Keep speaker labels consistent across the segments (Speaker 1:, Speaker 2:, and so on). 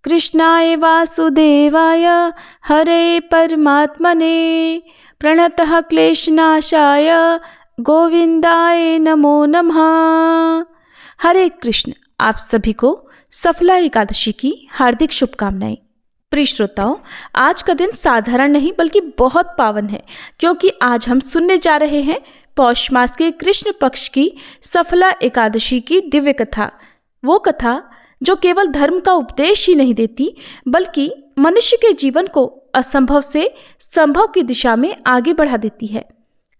Speaker 1: कृष्णाय वासुदेवाय हरे परमात्मने प्रणतः क्लेशनाशाय गोविंदाय नमो नमः। हरे कृष्ण। आप सभी को सफला एकादशी की हार्दिक शुभकामनाएं। प्रिय श्रोताओं, आज का दिन साधारण नहीं बल्कि बहुत पावन है, क्योंकि आज हम सुनने जा रहे हैं पौष मास के कृष्ण पक्ष की सफला एकादशी की दिव्य कथा। वो कथा जो केवल धर्म का उपदेश ही नहीं देती, बल्कि मनुष्य के जीवन को असंभव से संभव की दिशा में आगे बढ़ा देती है।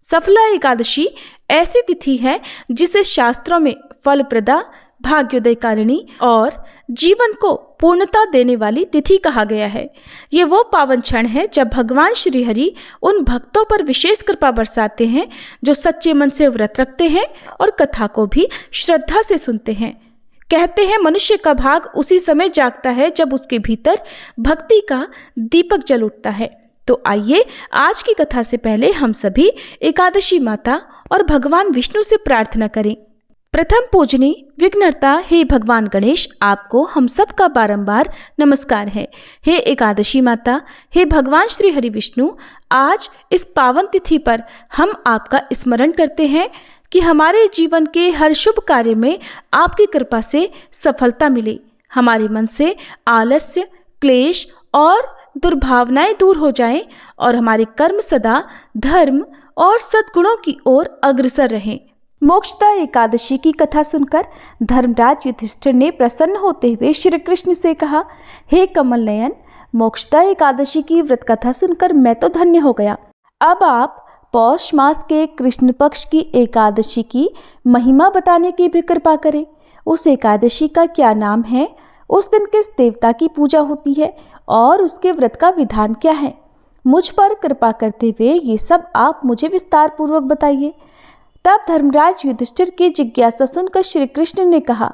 Speaker 1: सफला एकादशी ऐसी तिथि है जिसे शास्त्रों में फलप्रदा, भाग्योदयकारिणी और जीवन को पूर्णता देने वाली तिथि कहा गया है। ये वो पावन क्षण है जब भगवान श्री हरि उन भक्तों पर विशेष कृपा बरसाते हैं जो सच्चे मन से व्रत रखते हैं और कथा को भी श्रद्धा से सुनते हैं। कहते हैं मनुष्य का भाग उसी समय जागता है जब उसके भीतर भक्ति का दीपक जल उठता है। तो आइए आज की कथा से पहले हम सभी एकादशी माता और भगवान विष्णु से प्रार्थना करें। प्रथम पूजनी विघ्नहर्ता हे भगवान गणेश, आपको हम सब का बारंबार नमस्कार है। हे एकादशी माता, हे भगवान श्री हरि विष्णु, आज इस पावन तिथि पर हम आपका स्मरण करते हैं कि हमारे जीवन के हर शुभ कार्य में आपकी कृपा से सफलता मिले। हमारे मन से आलस्य, क्लेश और दुर्भावनाएं दूर हो जाएं और हमारे कर्म सदा धर्म और सद्गुणों की ओर अग्रसर रहें। मोक्षदा एकादशी की कथा सुनकर धर्मराज युधिष्ठिर ने प्रसन्न होते हुए श्री कृष्ण से कहा, हे कमल नयन, मोक्षदा एकादशी की व्रत कथा सुनकर मैं तो धन्य हो गया। अब आप पौष मास के कृष्ण पक्ष की एकादशी की महिमा बताने की भी कृपा करें। उस एकादशी का क्या नाम है, उस दिन किस देवता की पूजा होती है और उसके व्रत का विधान क्या है। मुझ पर कृपा करते हुए ये सब आप मुझे विस्तार पूर्वक बताइए। तब धर्मराज युधिष्ठिर की जिज्ञासा सुनकर श्री कृष्ण ने कहा,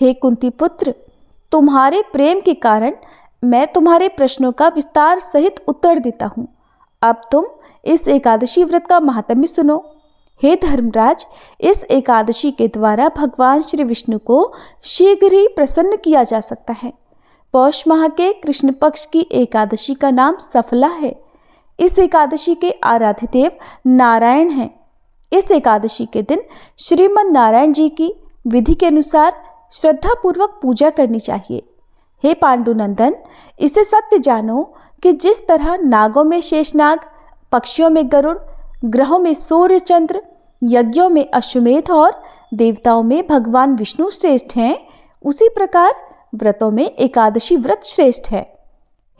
Speaker 1: हे कुंती पुत्र, तुम्हारे प्रेम के कारण मैं तुम्हारे प्रश्नों का विस्तार सहित उत्तर देता हूँ। अब तुम इस एकादशी व्रत का महात्म्य सुनो। हे धर्मराज, इस एकादशी के द्वारा भगवान श्री विष्णु को शीघ्र ही प्रसन्न किया जा सकता है। पौष माह के कृष्ण पक्ष की एकादशी का नाम सफला है। इस एकादशी के आराध्य देव नारायण हैं। इस एकादशी के दिन श्रीमन नारायण जी की विधि के अनुसार श्रद्धा पूर्वक पूजा करनी चाहिए। हे पांडुनंदन, इसे सत्य जानो कि जिस तरह नागों में शेषनाग, पक्षियों में गरुड़, ग्रहों में सूर्य चंद्र, यज्ञों में अश्वमेध और देवताओं में भगवान विष्णु श्रेष्ठ हैं, उसी प्रकार व्रतों में एकादशी व्रत श्रेष्ठ है।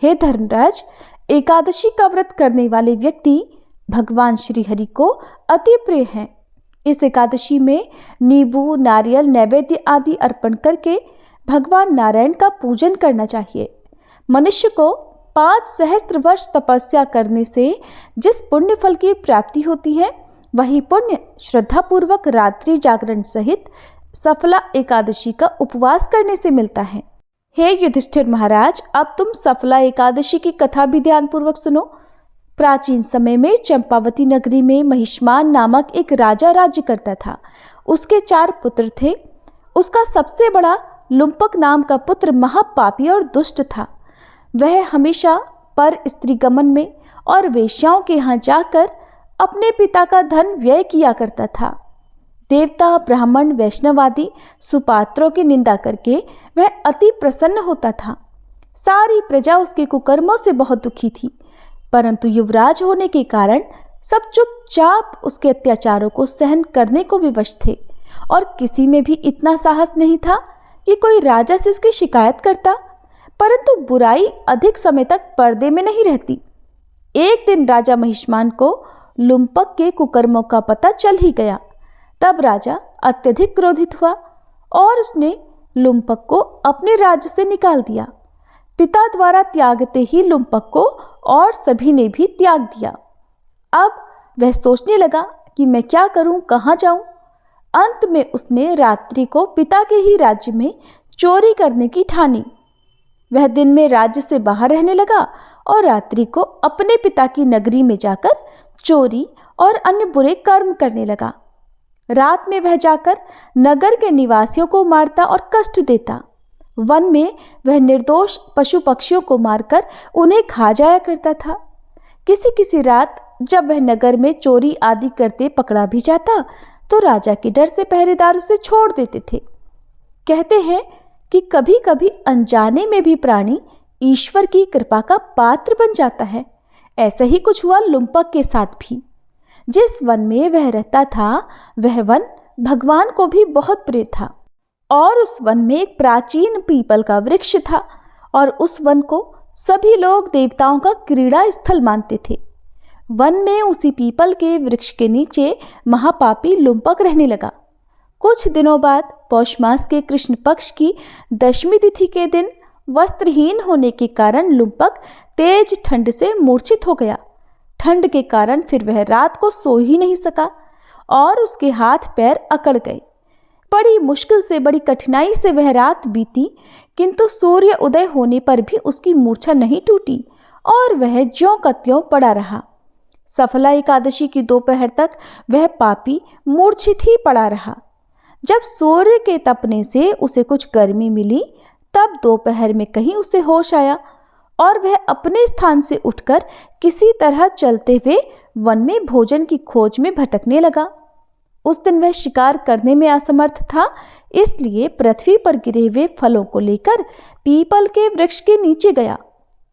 Speaker 1: हे धर्मराज, एकादशी का व्रत करने वाले व्यक्ति भगवान श्री हरि को अति प्रिय हैं। इस एकादशी में नींबू, नारियल, नैवेद्य आदि अर्पण करके भगवान नारायण का पूजन करना चाहिए। मनुष्य को 5 सहस्त्र वर्ष तपस्या करने से जिस पुण्य फल की प्राप्ति होती है, वही पुण्य श्रद्धापूर्वक रात्रि जागरण सहित सफला एकादशी का उपवास करने से मिलता है। हे युधिष्ठिर महाराज, अब तुम सफला एकादशी की कथा भी ध्यानपूर्वक सुनो। प्राचीन समय में चंपावती नगरी में महिष्मान नामक एक राजा राज्य करता था। उसके 4 पुत्र थे। उसका सबसे बड़ा लुम्पक नाम का पुत्र महापापी और दुष्ट था। वह हमेशा पर स्त्रीगमन में और वेश्याओं के यहाँ जाकर अपने पिता का धन व्यय किया करता था। देवता, ब्राह्मण, वैष्णव आदि सुपात्रों की निंदा करके वह अति प्रसन्न होता था। सारी प्रजा उसके कुकर्मों से बहुत दुखी थी, परंतु युवराज होने के कारण सब चुपचाप उसके अत्याचारों को सहन करने को विवश थे और किसी में भी इतना साहस नहीं था कि कोई राजा से उसकी शिकायत करता। परंतु बुराई अधिक समय तक पर्दे में नहीं रहती। एक दिन राजा महिष्मान को लुम्पक के कुकर्मों का पता चल ही गया। तब राजा अत्यधिक क्रोधित हुआ और उसने लुम्पक को अपने राज्य से निकाल दिया। पिता द्वारा त्यागते ही लुम्पक को और सभी ने भी त्याग दिया। अब वह सोचने लगा कि मैं क्या करूं, कहाँ जाऊं। अंत में उसने रात्रि को पिता के ही राज्य में चोरी करने की ठानी। वह दिन में राज्य से बाहर रहने लगा और रात्रि को अपने पिता की नगरी में जाकर चोरी और अन्य बुरे कर्म करने लगा। रात में वह जाकर नगर के निवासियों को मारता और कष्ट देता। वन में वह निर्दोष पशु पक्षियों को मारकर उन्हें खा जाया करता था। किसी किसी रात जब वह नगर में चोरी आदि करते पकड़ा भी जाता तो राजा के डर से पहरेदार उसे छोड़ देते थे। कहते हैं कि कभी कभी अनजाने में भी प्राणी ईश्वर की कृपा का पात्र बन जाता है। ऐसा ही कुछ हुआ लुम्पक के साथ भी। जिस वन में वह रहता था वह वन भगवान को भी बहुत प्रिय था और उस वन में एक प्राचीन पीपल का वृक्ष था और उस वन को सभी लोग देवताओं का क्रीड़ा स्थल मानते थे। वन में उसी पीपल के वृक्ष के नीचे महापापी लुम्पक रहने लगा। कुछ दिनों बाद पौष मास के कृष्ण पक्ष की दशमी तिथि के दिन वस्त्रहीन होने के कारण लुम्पक तेज ठंड से मूर्छित हो गया। ठंड के कारण फिर वह रात को सो ही नहीं सका और उसके हाथ पैर अकड़ गए। बड़ी मुश्किल से, बड़ी कठिनाई से वह रात बीती, किंतु सूर्य उदय होने पर भी उसकी मूर्छा नहीं टूटी और वह ज्यों का त्यों पड़ा रहा। सफला एकादशी की दोपहर तक वह पापी मूर्छित ही पड़ा रहा। जब सूर्य के तपने से उसे कुछ गर्मी मिली तब दोपहर में कहीं उसे होश आया और वह अपने स्थान से उठकर किसी तरह चलते हुए वन में भोजन की खोज में भटकने लगा। उस दिन वह शिकार करने में असमर्थ था, इसलिए पृथ्वी पर गिरे हुए फलों को लेकर पीपल के वृक्ष के नीचे गया।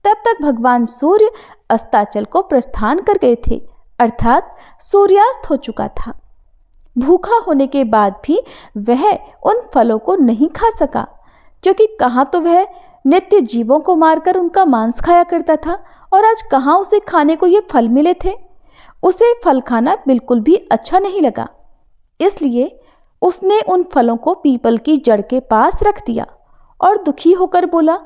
Speaker 1: तब तक भगवान सूर्य अस्ताचल को प्रस्थान कर गए थे, अर्थात सूर्यास्त हो चुका था। भूखा होने के बाद भी वह उन फलों को नहीं खा सका, क्योंकि कहाँ तो वह नित्य जीवों को मारकर उनका मांस खाया करता था और आज कहाँ उसे खाने को ये फल मिले थे। उसे फल खाना बिल्कुल भी अच्छा नहीं लगा, इसलिए उसने उन फलों को पीपल की जड़ के पास रख दिया और दुखी होकर बोला,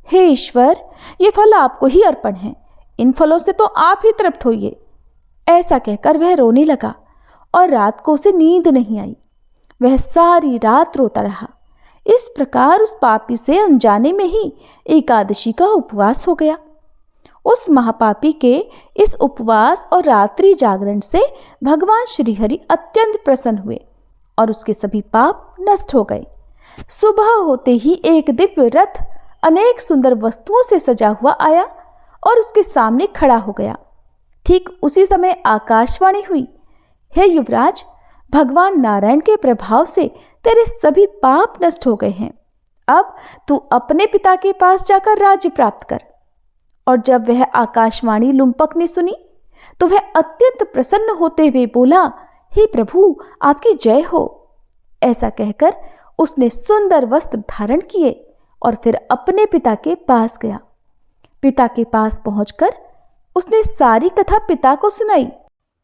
Speaker 1: हे ईश्वर, ये फल आपको ही अर्पण है, इन फलों से तो आप ही तृप्त होइए। ऐसा कहकर वह रोने लगा और रात को उसे नींद नहीं आई। वह सारी रात रोता रहा। इस प्रकार उस पापी से अनजाने में ही एकादशी का उपवास हो गया। उस महापापी के इस उपवास और रात्रि जागरण से भगवान श्रीहरि अत्यंत प्रसन्न हुए और उसके सभी पाप नष्ट हो गए। सुबह होते ही एक दिव्य रथ अनेक सुंदर वस्तुओं से सजा हुआ आया और उसके सामने खड़ा हो गया। ठीक उसी समय आकाशवाणी हुई, हे युवराज, भगवान नारायण के प्रभाव से तेरे सभी पाप नष्ट हो गए हैं। अब तू अपने पिता के पास जाकर राज्य प्राप्त कर। और जब वह आकाशवाणी लुम्पक ने सुनी तो वह अत्यंत प्रसन्न होते हुए बोला, हे प्रभु, आपकी जय हो। ऐसा कहकर उसने सुंदर वस्त्र धारण किए और फिर अपने पिता के पास गया। पिता के पास पहुंचकर उसने सारी कथा पिता को सुनाई।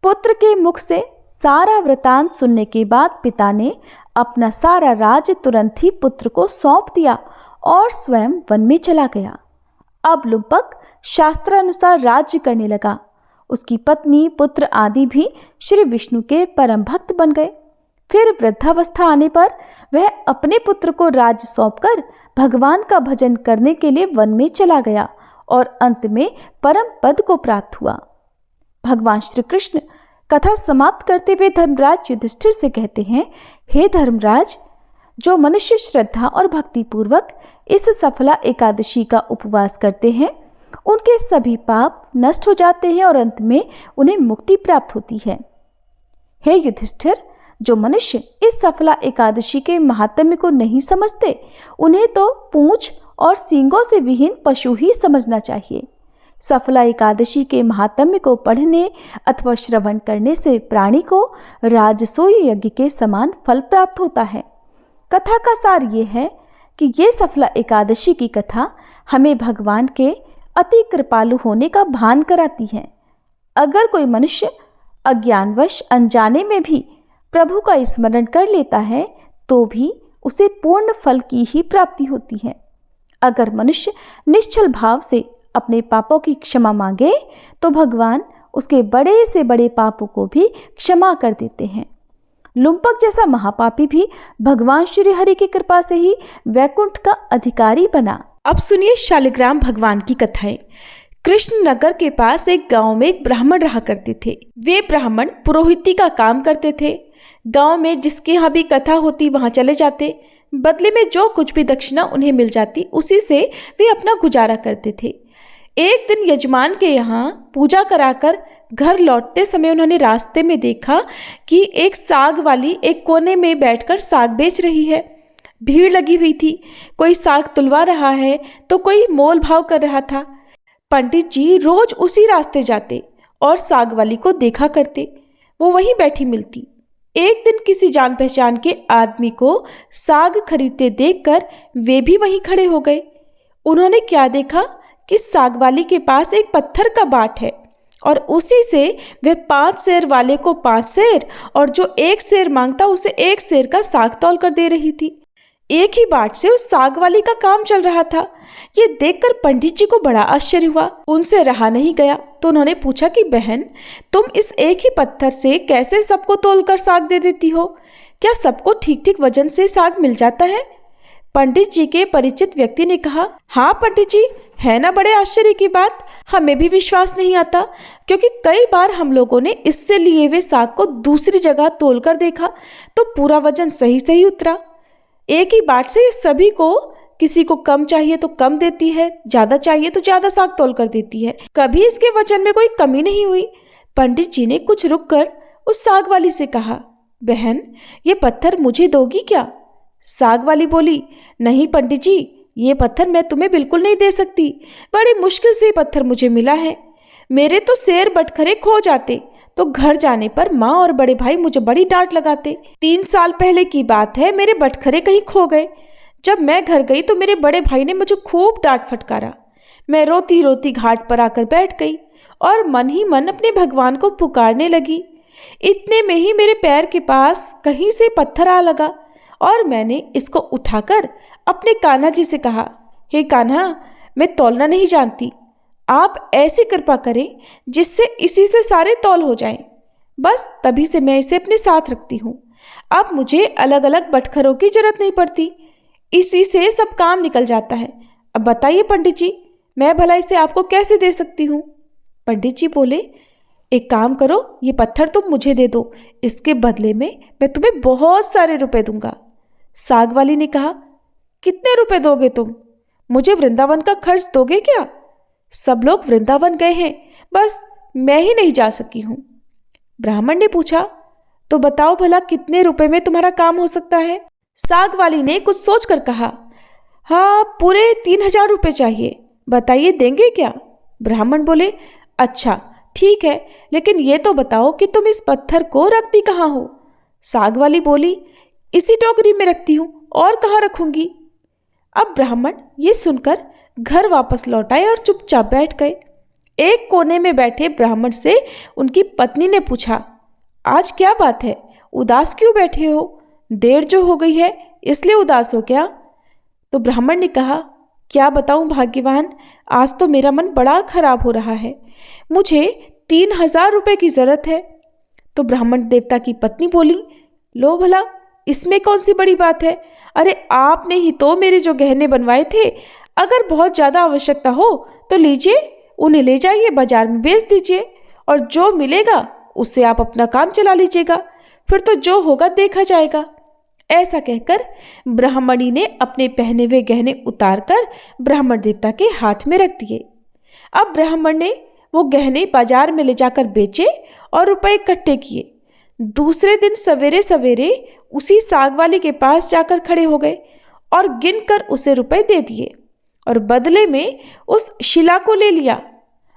Speaker 1: पुत्र के मुख से सारा वृतांत सुनने के बाद पिता ने अपना सारा राज्य तुरंत ही पुत्र को सौंप दिया और स्वयं वन में चला गया। अब लुम्पक शास्त्रानुसार राज्य करने लगा। उसकी पत्नी, पुत्र आदि भी श्री विष्णु के परम भक्त बन गए। फिर वृद्धावस्था आने पर वह अपने पुत्र को राज्य सौंपकर भगवान का भजन करने के लिए वन में चला गया और अंत में परम पद को प्राप्त हुआ। भगवान श्री कृष्ण कथा समाप्त करते हुए धर्मराज युधिष्ठिर से कहते हैं, हे धर्मराज, जो मनुष्य श्रद्धा और भक्ति पूर्वक इस सफला एकादशी का उपवास करते हैं उनके सभी पाप नष्ट हो जाते हैं और अंत में उन्हें मुक्ति प्राप्त होती है। हे युधिष्ठिर, जो मनुष्य इस सफला एकादशी के महात्म्य को नहीं समझते उन्हें तो पूंछ और सींगों से विहीन पशु ही समझना चाहिए। सफला एकादशी के महात्म्य को पढ़ने अथवा श्रवण करने से प्राणी को राजसूय यज्ञ के समान फल प्राप्त होता है। कथा का सार ये है कि ये सफला एकादशी की कथा हमें भगवान के अति कृपालु होने का भान कराती है। अगर कोई मनुष्य अज्ञानवश अनजाने में भी प्रभु का स्मरण कर लेता है तो भी उसे पूर्ण फल की ही प्राप्ति होती है। अगर मनुष्य निश्चल भाव से अपने पापों की क्षमा मांगे तो भगवान उसके बड़े से बड़े पापों को भी क्षमा कर देते हैं। लुम्पक जैसा महापापी भी भगवान श्री हरि की कृपा से ही वैकुंठ का अधिकारी बना। अब सुनिए शालिग्राम भगवान की कथाएं। कृष्ण नगर के पास एक गांव में एक ब्राह्मण रहा करते थे। वे ब्राह्मण पुरोहिती का काम करते थे। गांव में जिसके यहाँ भी कथा होती वहां चले जाते। बदले में जो कुछ भी दक्षिणा उन्हें मिल जाती उसी से वे अपना गुजारा करते थे। एक दिन यजमान के यहाँ पूजा कराकर घर लौटते समय उन्होंने रास्ते में देखा कि एक साग वाली एक कोने में बैठकर साग बेच रही है। भीड़ लगी हुई थी, कोई साग तुलवा रहा है तो कोई मोल भाव कर रहा था। पंडित जी रोज उसी रास्ते जाते और साग वाली को देखा करते, वो वहीं बैठी मिलती। एक दिन किसी जान पहचान के आदमी को साग खरीदते देखकर वे भी वहीं खड़े हो गए। उन्होंने क्या देखा कि साग वाली के पास एक पत्थर का बाट है और उसी से वह 5 सेर वाले को 5 सेर और जो 1 सेर मांगता उसे 1 सेर का साग तौल कर दे रही थी। एक ही बाट से उस साग वाली का काम चल रहा था। ये देखकर पंडित जी को बड़ा आश्चर्य हुआ। उनसे रहा नहीं गया तो उन्होंने पूछा कि बहन, तुम इस एक ही पत्थर से कैसे सबको तोलकर साग दे देती हो? क्या सबको ठीक ठीक वजन से साग मिल जाता है? पंडित जी के परिचित व्यक्ति ने कहा, हाँ पंडित जी, है ना बड़े आश्चर्य की बात। हमें भी विश्वास नहीं आता, क्योंकि कई बार हम लोगों ने इससे लिए हुए साग को दूसरी जगह तोल कर देखा तो पूरा वजन सही सही उतरा। एक ही बाट से सभी को, किसी को कम चाहिए तो कम देती है, ज्यादा चाहिए तो ज्यादा साग तोल कर देती है, कभी इसके वजन में कोई कमी नहीं हुई। पंडित जी ने कुछ रुककर उस साग वाली से कहा, बहन ये पत्थर मुझे दोगी क्या? साग वाली बोली, नहीं पंडित जी, ये पत्थर मैं तुम्हें बिल्कुल नहीं दे सकती। बड़ी मुश्किल से ये पत्थर मुझे मिला है। मेरे तो सेर बटखरे खो जाते तो घर जाने पर माँ और बड़े भाई मुझे बड़ी डांट लगाते। 3 साल पहले की बात है, मेरे बटखरे कहीं खो गए। जब मैं घर गई तो मेरे बड़े भाई ने मुझे खूब डांट फटकारा। मैं रोती रोती घाट पर आकर बैठ गई और मन ही मन अपने भगवान को पुकारने लगी। इतने में ही मेरे पैर के पास कहीं से पत्थर आ लगा और मैंने इसको उठाकर अपने कान्हा जी से कहा, हे कान्हा, मैं तौलना नहीं जानती, आप ऐसी कृपा करें जिससे इसी से सारे तौल हो जाएं। बस तभी से मैं इसे अपने साथ रखती हूँ। अब मुझे अलग अलग बटखरों की जरूरत नहीं पड़ती, इसी से सब काम निकल जाता है। अब बताइए पंडित जी, मैं भला इसे आपको कैसे दे सकती हूँ? पंडित जी बोले, एक काम करो, ये पत्थर तुम मुझे दे दो, इसके बदले में मैं तुम्हें बहुत सारे रुपए दूंगा। साग वाली ने कहा, कितने रुपए दोगे तुम? मुझे वृंदावन का खर्च दोगे क्या? सब लोग वृंदावन गए हैं, बस मैं ही नहीं जा सकी हूँ। ब्राह्मण ने पूछा, तो बताओ भला कितने रुपए में तुम्हारा काम हो सकता है? साग वाली ने कुछ सोचकर कहा, हाँ, पूरे 3000 रुपये चाहिए, बताइए देंगे क्या? ब्राह्मण बोले, अच्छा ठीक है, लेकिन ये तो बताओ कि तुम इस पत्थर को रखती कहाँ हो? साग वाली बोली, इसी टोकरी में रखती हूँ, और कहाँ रखूंगी? अब ब्राह्मण ये सुनकर घर वापस लौट आए और चुपचाप बैठ गए। एक कोने में बैठे ब्राह्मण से उनकी पत्नी ने पूछा, आज क्या बात है, उदास क्यों बैठे हो? देर जो हो गई है इसलिए उदास हो क्या? तो ब्राह्मण ने कहा, क्या बताऊं भाग्यवान, आज तो मेरा मन बड़ा खराब हो रहा है, मुझे 3000 रुपये की जरूरत है। तो ब्राह्मण देवता की पत्नी बोली, लो भला, इसमें कौन सी बड़ी बात है? अरे आपने ही तो मेरे जो गहने बनवाए थे, अगर बहुत ज़्यादा आवश्यकता हो तो लीजिए, उन्हें ले जाइए, बाजार में बेच दीजिए और जो मिलेगा उससे आप अपना काम चला लीजिएगा, फिर तो जो होगा देखा जाएगा। ऐसा कहकर ब्राह्मणी ने अपने पहने हुए गहने उतारकर ब्राह्मण देवता के हाथ में रख दिए। अब ब्राह्मण ने वो गहने बाजार में ले जाकर बेचे और रुपए इकट्ठे किए। दूसरे दिन सवेरे सवेरे उसी साग वाली के पास जाकर खड़े हो गए और गिनकर उसे रुपए दे दिए और बदले में उस शिला को ले लिया।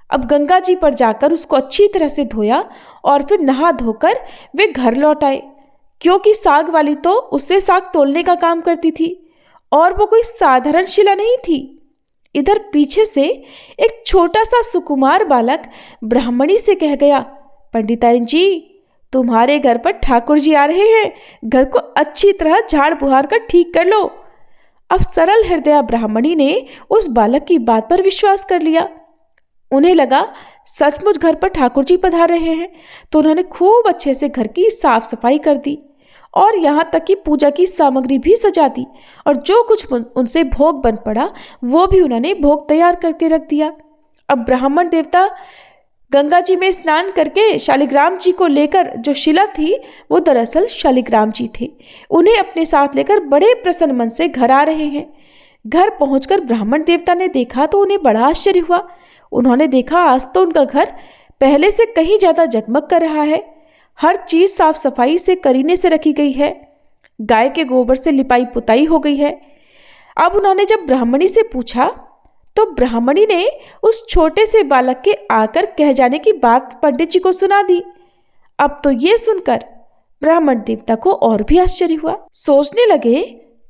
Speaker 1: अब गंगा जी पर जाकर उसको अच्छी तरह से धोया और फिर नहा धोकर वे घर लौट आए, क्योंकि साग वाली तो उससे साग तोलने का काम करती थी और वो कोई साधारण शिला नहीं थी। इधर पीछे से एक छोटा सा सुकुमार बालक ब्राह्मणी से कह गया, पंडिताइन जी, तुम्हारे घर पर ठाकुर जी आ रहे हैं, घर को अच्छी तरह झाड़ बुहार कर ठीक कर लो। अब सरल हृदय ब्राह्मणी ने उस बालक की बात पर विश्वास कर लिया। उन्हें लगा सचमुच घर पर ठाकुर जी पधार रहे हैं, तो उन्होंने खूब अच्छे से घर की साफ सफाई कर दी और यहाँ तक कि पूजा की सामग्री भी सजा दी और जो कुछ उनसे भोग बन पड़ा वो भी उन्होंने भोग तैयार करके रख दिया। अब ब्राह्मण देवता गंगा जी में स्नान करके शालिग्राम जी को लेकर जो शिला थी वो दरअसल शालिग्राम जी थे। उन्हें अपने साथ लेकर बड़े प्रसन्न मन से घर आ रहे हैं। घर पहुंचकर ब्राह्मण देवता ने देखा तो उन्हें बड़ा आश्चर्य हुआ। उन्होंने देखा आज तो उनका घर पहले से कहीं ज़्यादा जगमग कर रहा है। हर चीज़ साफ सफाई से करीने से रखी गई है। गाय के गोबर से लिपाई पुताई हो गई है। अब उन्होंने जब ब्राह्मणी से पूछा तो ब्राह्मणी ने उस छोटे से बालक के आकर कह जाने की बात पंडित जी को सुना दी। अब तो ये सुनकर ब्राह्मण देवता को और भी आश्चर्य हुआ। सोचने लगे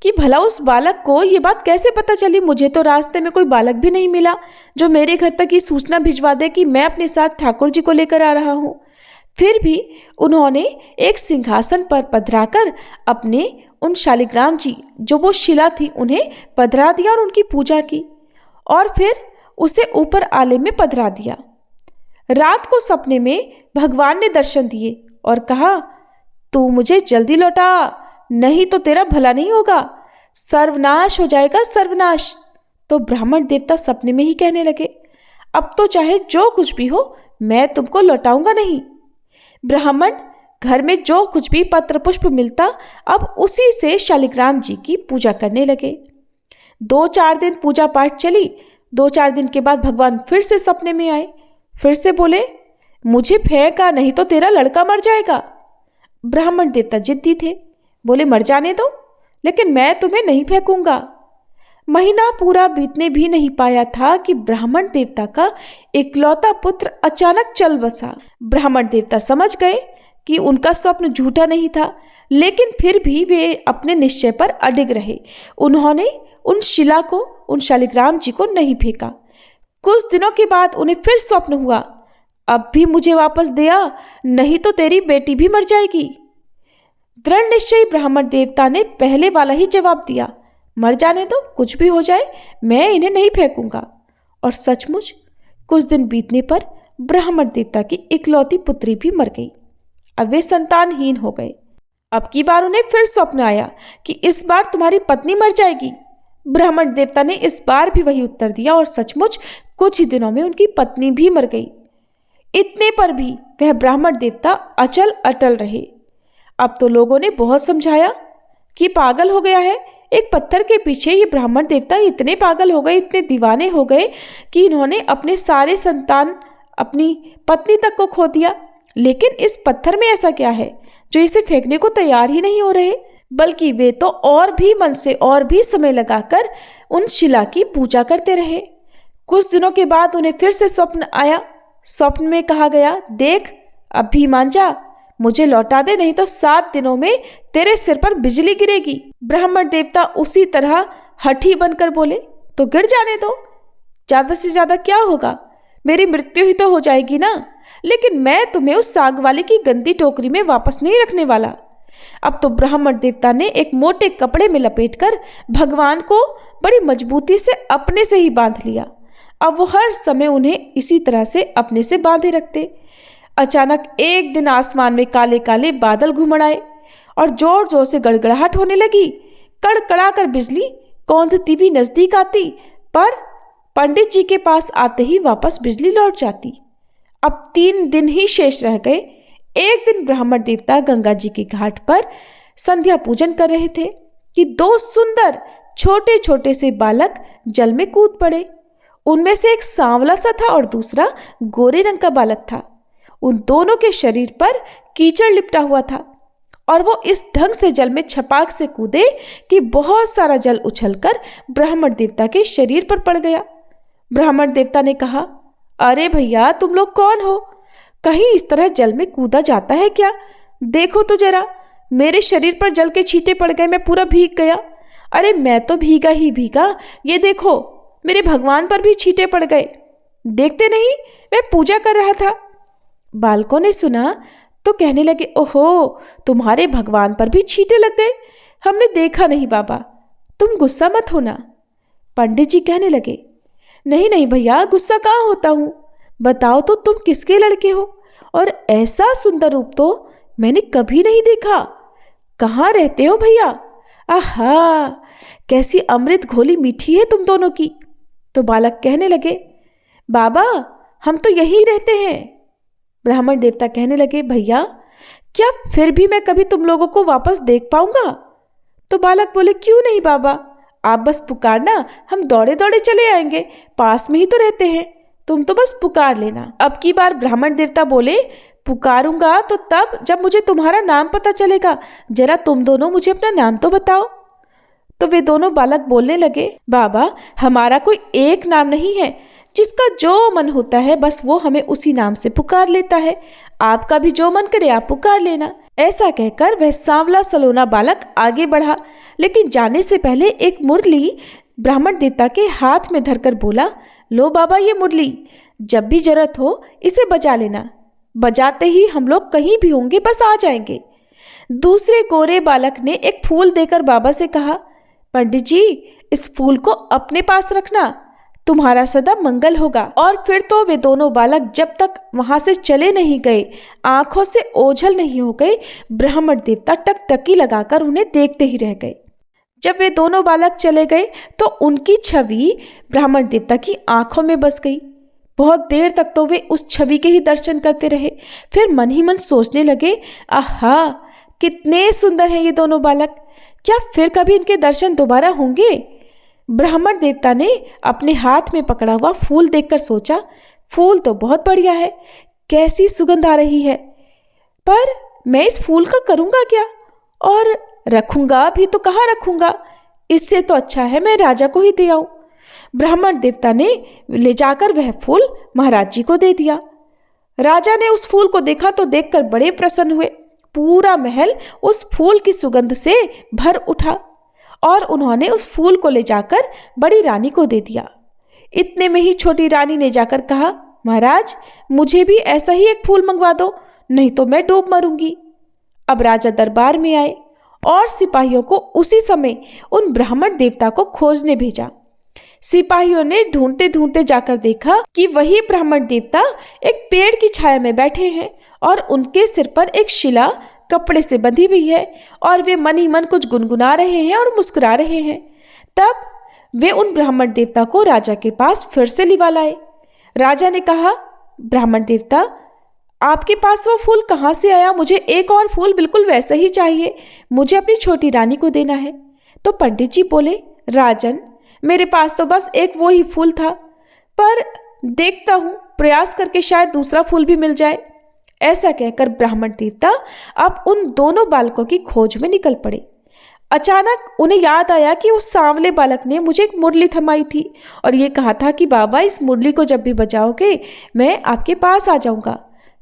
Speaker 1: कि भला उस बालक को ये बात कैसे पता चली। मुझे तो रास्ते में कोई बालक भी नहीं मिला जो मेरे घर तक ये सूचना भिजवा दे कि मैं अपने साथ ठाकुर जी को लेकर आ रहा हूँ। फिर भी उन्होंने एक सिंहासन पर पधराकर अपने उन शालिग्राम जी जो वो शिला थी उन्हें पधरा दिया और उनकी पूजा की और फिर उसे ऊपर आले में पधरा दिया। रात को सपने में भगवान ने दर्शन दिए और कहा, तू मुझे जल्दी लौटा, नहीं तो तेरा भला नहीं होगा, सर्वनाश हो जाएगा सर्वनाश। तो ब्राह्मण देवता सपने में ही कहने लगे, अब तो चाहे जो कुछ भी हो मैं तुमको लौटाऊंगा नहीं। ब्राह्मण घर में जो कुछ भी पत्र पुष्प मिलता अब उसी से शालिग्राम जी की पूजा करने लगे। 2-4 दिन पूजा पाठ चली। 2-4 दिन के बाद भगवान फिर से सपने में आए। फिर से बोले, मुझे फेंका नहीं तो तेरा लड़का मर जाएगा। ब्राह्मण देवता जिद्दी थे, बोले मर जाने दो लेकिन मैं तुम्हें नहीं फेंकूंगा। महीना पूरा बीतने भी नहीं पाया था कि ब्राह्मण देवता का इकलौता पुत्र अचानक चल बसा। ब्राह्मण देवता समझ गए कि उनका स्वप्न झूठा नहीं था, लेकिन फिर भी वे अपने निश्चय पर अडिग रहे। उन्होंने उन शिला को, उन शालिग्राम जी को नहीं फेंका। कुछ दिनों के बाद उन्हें फिर स्वप्न हुआ, अब भी मुझे वापस दिया, नहीं तो तेरी बेटी भी मर जाएगी। दृढ़ निश्चयी ब्राह्मण देवता ने पहले वाला ही जवाब दिया, मर जाने दो, कुछ भी हो जाए, मैं इन्हें नहीं फेंकूंगा। और सचमुच कुछ दिन बीतने पर ब्राह्मण देवता की इकलौती पुत्री भी मर गई। अब वे संतानहीन हो गए। अब की बार उन्हें फिर स्वप्न आया कि इस बार तुम्हारी पत्नी मर जाएगी। ब्राह्मण देवता ने इस बार भी वही उत्तर दिया और सचमुच कुछ ही दिनों में उनकी पत्नी भी मर गई। इतने पर भी वह ब्राह्मण देवता अचल अटल रहे। अब तो लोगों ने बहुत समझाया कि पागल हो गया है। एक पत्थर के पीछे ये ब्राह्मण देवता इतने पागल हो गए, इतने दीवाने हो गए कि इन्होंने अपने सारे संतान, अपनी पत्नी तक को खो दिया। लेकिन इस पत्थर में ऐसा क्या है जो इसे फेंकने को तैयार ही नहीं हो रहे, बल्कि वे तो और भी मन से और भी समय लगाकर उन शिला की पूजा करते रहे। कुछ दिनों के बाद उन्हें फिर से स्वप्न आया। स्वप्न में कहा गया, देख अब भी मान जा, मुझे लौटा दे, नहीं तो 7 दिनों में तेरे सिर पर बिजली गिरेगी। ब्राह्मण देवता उसी तरह हठी बनकर बोले, तो गिर जाने दो, ज्यादा से ज्यादा क्या होगा, मेरी मृत्यु ही तो हो जाएगी ना। लेकिन मैं तुम्हें उस साग वाले की गंदी टोकरी में वापस नहीं रखने वाला। अब तो ब्राह्मण देवता ने एक मोटे कपड़े में लपेटकर भगवान को बड़ी मजबूती से अपने से ही बांध लिया। अब वो हर समय उन्हें इसी तरह से अपने से बांधे रखते। अचानक एक दिन आसमान में काले काले बादल घुमड़ आए और जोर जोर से गड़गड़ाहट होने लगी। कड़कड़ा कर बिजली कौंधती हुई नजदीक आती, पर पंडित जी के पास आते ही वापस बिजली लौट जाती। अब 3 दिन ही शेष रह गए। एक दिन ब्राह्मण देवता गंगा जी के घाट पर संध्या पूजन कर रहे थे कि 2 सुंदर छोटे छोटे से बालक जल में कूद पड़े। उनमें से एक सांवला सा था और दूसरा गोरे रंग का बालक था। उन दोनों के शरीर पर कीचड़ लिपटा हुआ था और वो इस ढंग से जल में छपाक से कूदे कि बहुत सारा जल उछलकर ब्राह्मण देवता के शरीर पर पड़ गया। ब्राह्मण देवता ने कहा, अरे भैया तुम लोग कौन हो, कहीं इस तरह जल में कूदा जाता है क्या? देखो तो जरा, मेरे शरीर पर जल के छींटे पड़ गए, मैं पूरा भीग गया। अरे मैं तो भीगा ही भीगा, ये देखो मेरे भगवान पर भी छींटे पड़ गए, देखते नहीं मैं पूजा कर रहा था। बालकों ने सुना तो कहने लगे, ओहो तुम्हारे भगवान पर भी छींटे लग गए, हमने देखा नहीं बाबा, तुम गुस्सा मत होना। पंडित जी कहने लगे, नहीं नहीं भैया, गुस्सा कहाँ होता हूँ, बताओ तो तुम किसके लड़के हो, और ऐसा सुंदर रूप तो मैंने कभी नहीं देखा, कहाँ रहते हो भैया? आहा कैसी अमृत घोली मीठी है तुम दोनों की। तो बालक कहने लगे, बाबा हम तो यहीं रहते हैं। ब्राह्मण देवता कहने लगे, भैया क्या फिर भी मैं कभी तुम लोगों को वापस देख पाऊंगा? तो बालक बोले, क्यों नहीं बाबा, आप बस पुकारना, हम दौड़े दौड़े चले आएंगे, पास में ही तो रहते हैं, तुम तो बस पुकार लेना। अब की बार ब्राह्मण देवता बोले, पुकारूंगा तो तब जब मुझे तुम्हारा नाम पता चलेगा, जरा तुम दोनों मुझे अपना नाम तो बताओ। तो वे दोनों बालक बोलने लगे, बाबा हमारा कोई एक नाम नहीं है, जिसका जो मन होता है बस वो हमें उसी नाम से पुकार लेता है, आपका भी जो मन करे आप पुकार लेना। ऐसा कहकर वह सांवला सलोना बालक आगे बढ़ा, लेकिन जाने से पहले एक मुरली ब्राह्मण देवता के हाथ में धरकर बोला, लो बाबा ये मुरली, जब भी जरूरत हो इसे बजा लेना, बजाते ही हम लोग कहीं भी होंगे बस आ जाएंगे। दूसरे गोरे बालक ने एक फूल देकर बाबा से कहा, पंडित जी इस फूल को अपने पास रखना, तुम्हारा सदा मंगल होगा। और फिर तो वे दोनों बालक जब तक वहां से चले नहीं गए, आंखों से ओझल नहीं हो गए, ब्राह्मण देवता टकटकी लगाकर उन्हें देखते ही रह गए। जब वे दोनों बालक चले गए तो उनकी छवि ब्राह्मण देवता की आंखों में बस गई। बहुत देर तक तो वे उस छवि के ही दर्शन करते रहे। फिर मन ही मन सोचने लगे, आहा कितने सुंदर हैं ये दोनों बालक, क्या फिर कभी इनके दर्शन दोबारा होंगे? ब्राह्मण देवता ने अपने हाथ में पकड़ा हुआ फूल देखकर सोचा, फूल तो बहुत बढ़िया है, कैसी सुगंध आ रही है, पर मैं इस फूल का करूँगा क्या, और रखूँगा भी तो कहाँ रखूँगा, इससे तो अच्छा है मैं राजा को ही दे आऊँ। ब्राह्मण देवता ने ले जाकर वह फूल महाराज जी को दे दिया। राजा ने उस फूल को देखा तो देखकर बड़े प्रसन्न हुए। पूरा महल उस फूल की सुगंध से भर उठा और उन्होंने उस फूल को ले जाकर बड़ी रानी को दे दिया। इतने में ही छोटी रानी ने जाकर कहा, महाराज मुझे भी ऐसा ही एक फूल मंगवा दो, नहीं तो मैं डूब मरूंगी। अब राजा दरबार में आए और सिपाहियों को उसी समय उन ब्राह्मण देवता को खोजने भेजा। सिपाहियों ने ढूंढते ढूंढते जाकर देखा कि वही ब्राह्मण देवता एक पेड़ की छाया में बैठे हैं और उनके सिर पर एक शिला कपड़े से बंधी हुई है और वे मन ही मन कुछ गुनगुना रहे हैं और मुस्कुरा रहे हैं। तब वे उन ब्राह्मण देवता को राजा के पास फिर से लिवा लाए। राजा ने कहा, ब्राह्मण देवता आपके पास वो फूल कहाँ से आया? मुझे एक और फूल बिल्कुल वैसा ही चाहिए, मुझे अपनी छोटी रानी को देना है। तो पंडित जी बोले, राजन मेरे पास तो बस एक वो ही फूल था, पर देखता हूँ प्रयास करके शायद दूसरा फूल भी मिल जाए। ऐसा कहकर ब्राह्मण देवता अब उन दोनों बालकों की खोज में निकल पड़े। अचानक उन्हें याद आया कि उस सांवले बालक ने मुझे एक मुरली थमाई थी और ये कहा था कि बाबा इस मुरली को जब भी बजाओगे मैं आपके पास आ जाऊंगा,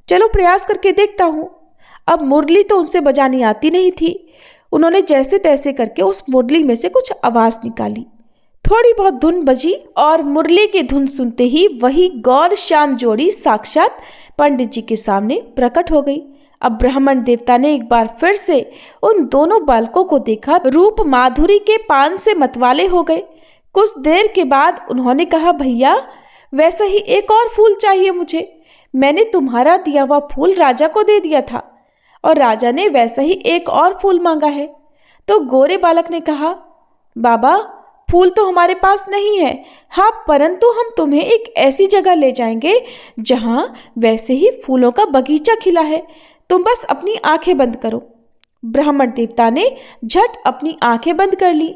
Speaker 1: चलो प्रयास करके देखता हूँ। अब मुरली तो उनसे बजानी आती नहीं थी। उन्होंने जैसे तैसे करके उस मुरली में से कुछ आवाज़ निकाली, थोड़ी बहुत धुन बजी और मुरली की धुन सुनते ही वही गौर श्याम जोड़ी साक्षात पंडित जी के सामने प्रकट हो गई। अब ब्राह्मण देवता ने एक बार फिर से उन दोनों बालकों को देखा, रूप माधुरी के पान से मतवाले हो गए। कुछ देर के बाद उन्होंने कहा, भैया वैसा ही एक और फूल चाहिए मुझे, मैंने तुम्हारा दिया हुआ फूल राजा को दे दिया था और राजा ने वैसा ही एक और फूल मांगा है। तो गोरे बालक ने कहा, बाबा फूल तो हमारे पास नहीं है, हाँ परंतु हम तुम्हें एक ऐसी जगह ले जाएंगे जहाँ वैसे ही फूलों का बगीचा खिला है, तुम बस अपनी आंखें बंद करो। ब्राह्मण देवता ने झट अपनी आंखें बंद कर ली।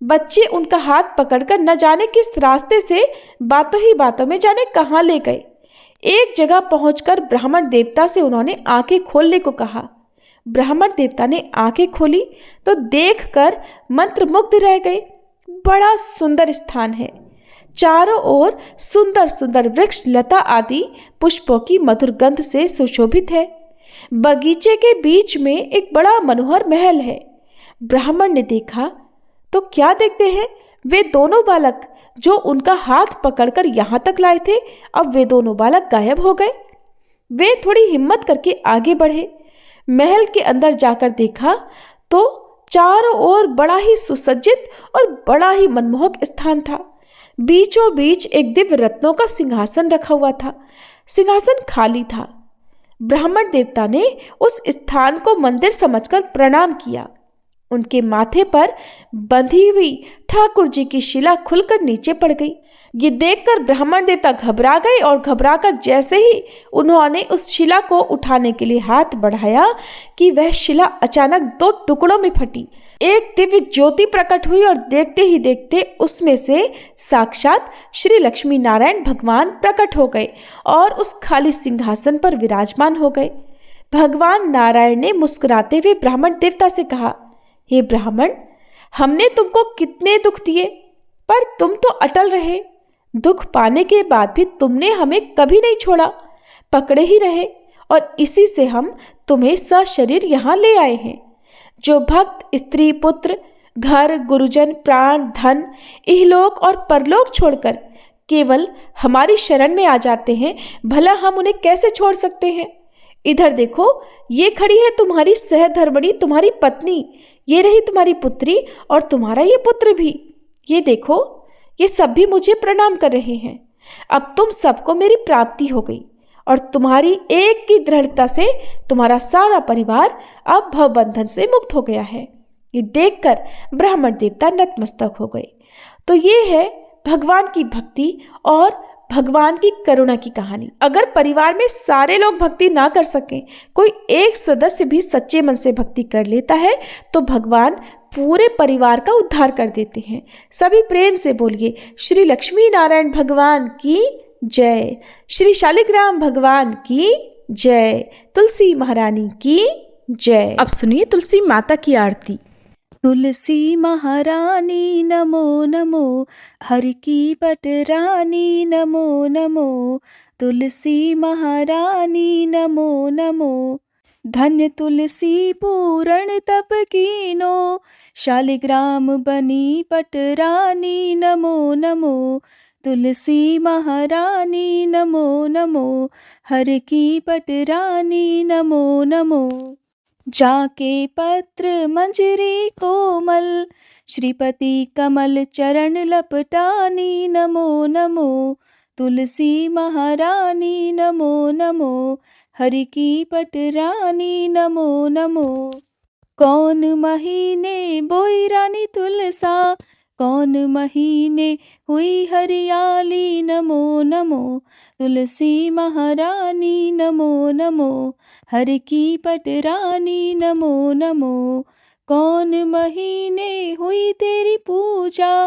Speaker 1: बच्चे उनका हाथ पकड़कर न जाने किस रास्ते से बातों ही बातों में जाने कहाँ ले गए। एक जगह पहुंचकर ब्राह्मण देवता से उन्होंने आंखें खोलने को कहा। ब्राह्मण देवता ने आंखें खोली तो देखकर मंत्रमुग्ध रह गए। बड़ा सुंदर स्थान है, चारों ओर सुंदर सुंदर वृक्ष लता आदि पुष्पों की मधुर गंध से सुशोभित है। बगीचे के बीच में एक बड़ा मनोहर महल है। ब्राह्मण ने देखा तो क्या देखते हैं, वे दोनों बालक जो उनका हाथ पकड़कर यहाँ तक लाए थे, अब वे दोनों बालक गायब हो गए। वे थोड़ी हिम्मत करके आगे बढ़े। महल के अंदर जाकर देखा तो चारों ओर बड़ा ही सुसज्जित और बड़ा ही मनमोहक स्थान था। बीचों बीच एक दिव्य रत्नों का सिंहासन रखा हुआ था। सिंहासन खाली था। ब्राह्मण देवता ने उस स्थान को मंदिर समझकर प्रणाम किया। उनके माथे पर बंधी हुई ठाकुर जी की शिला खुलकर नीचे पड़ गई। ये देखकर ब्राह्मण देवता घबरा गए और घबराकर जैसे ही उन्होंने उस शिला को उठाने के लिए हाथ बढ़ाया कि वह शिला अचानक 2 टुकड़ों में फटी। एक दिव्य ज्योति प्रकट हुई और देखते ही देखते उसमें से साक्षात श्री लक्ष्मी नारायण भगवान प्रकट हो गए और उस खाली सिंहासन पर विराजमान हो गए। भगवान नारायण ने मुस्कुराते हुए ब्राह्मण देवता से कहा, हे ब्राह्मण, हमने तुमको कितने दुख दिए, पर तुम तो अटल रहे। दुख पाने के बाद भी तुमने हमें कभी नहीं छोड़ा, पकड़े ही रहे, और इसी से हम तुम्हें सशरीर यहाँ ले आए हैं। जो भक्त स्त्री पुत्र घर गुरुजन प्राण धन इहलोक और परलोक छोड़कर केवल हमारी शरण में आ जाते हैं, भला हम उन्हें कैसे छोड़ सकते हैं। इधर देखो, ये खड़ी है तुम्हारी सहधर्मणी, तुम्हारी पत्नी, ये रही तुम्हारी पुत्री और तुम्हारा ये पुत्र भी। ये देखो, ये सब भी मुझे प्रणाम कर रहे हैं। अब तुम सबको मेरी प्राप्ति हो गई और तुम्हारी एक की दृढ़ता से तुम्हारा सारा परिवार अब भवबंधन से मुक्त हो गया है। ये देखकर ब्राह्मण देवता नतमस्तक हो गए। तो ये है भगवान की भक्ति और भगवान की करुणा की कहानी। अगर परिवार में सारे लोग भक्ति ना कर सकें, कोई एक सदस्य भी सच्चे मन से भक्ति कर लेता है, तो भगवान पूरे परिवार का उद्धार कर देते हैं। सभी प्रेम से बोलिए, श्री लक्ष्मी नारायण भगवान की जय, श्री शालिग्राम भगवान की जय, तुलसी महारानी की जय। अब सुनिए तुलसी माता की आरती। तुलसी महारानी नमो नमो, हर की पटरानी नमो नमो, तुलसी महारानी नमो नमो। धन्य तुलसी पूर्ण तप कीनो, शालिग्राम बनी पटरानी नमो नमो, तुलसी महारानी नमो नमो, हर की पटरानी नमो नमो। जाके पत्र मंजरी कोमल, श्रीपति कमल चरण लपटानी नमो नमो, तुलसी महारानी नमो नमो, हरि की पटरानी नमो नमो। कौन महीने बोई रानी तुलसा, कौन महीने हुई हरियाली नमो नमो, तुलसी महारानी नमो नमो, हर की पटरानी नमो नमो। कौन महीने हुई तेरी पूजा,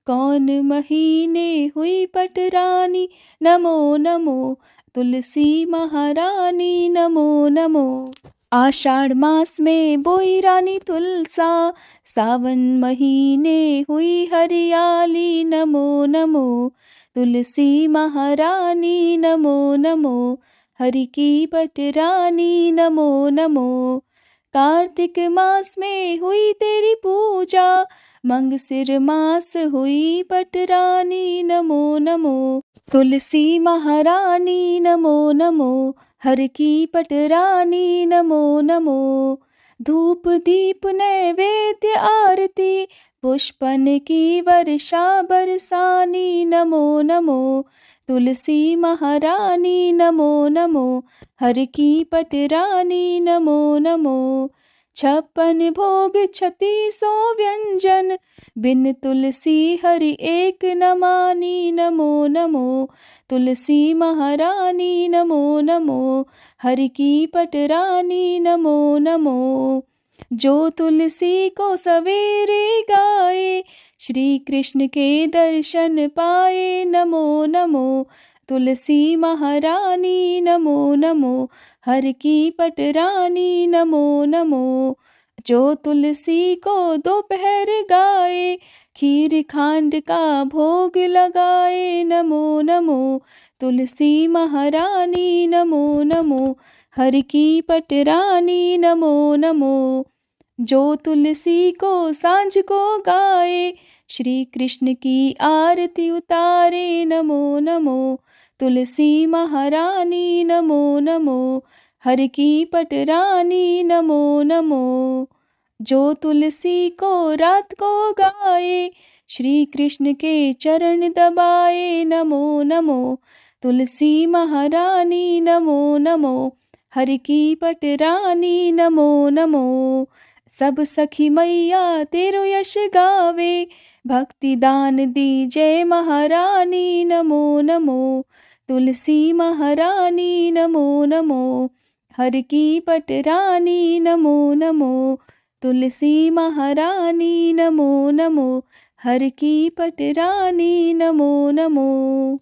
Speaker 1: कौन महीने हुई पटरानी नमो नमो, तुलसी महारानी नमो नमो। आषाढ़ मास में बोई रानी तुलसा, सावन महीने हुई हरियाली नमो नमो, तुलसी महारानी नमो नमो, हरि की पटरानी नमो नमो। कार्तिक मास में हुई तेरी पूजा, मंगसिर मास हुई पटरानी नमो नमो, तुलसी महारानी नमो नमो, हर की पटरानी नमो नमो। धूप दीप नैवेद्य आरती, पुष्पन की वर्षा बरसानी नमो नमो, तुलसी महारानी नमो नमो, हर की पटरानी नमो नमो। 56 भोग 36 व्यंजन, बिन तुलसी हरि एक न मानी नमो नमो, तुलसी महारानी नमो नमो, हरि की पटरानी नमो नमो। जो तुलसी को सवेरे गाए, श्री कृष्ण के दर्शन पाए नमो नमो, तुलसी महारानी नमो नमो, हर की पटरानी नमो नमो। जो तुलसी को दोपहर गाए, खीर खांड का भोग लगाए नमो नमो, तुलसी महारानी नमो नमो, हर की पटरानी नमो नमो। जो तुलसी को सांझ को गाए, श्री कृष्ण की आरती उतारे नमो नमो, तुलसी महारानी नमो नमो, हर की पटरानी नमो नमो। जो तुलसी को रात को गाए, श्री कृष्ण के चरण दबाए नमो नमो, तुलसी महारानी नमो नमो, हर की पटरानी नमो नमो। सब सखी मैया तेरो यश गावे, भक्ति दान दीजय महारानी नमो नमो। तुलसी महारानी नमो नमो, हर की पटरानी नमो नमो। तुलसी महारानी नमो नमो, हर की पटरानी नमो नमो।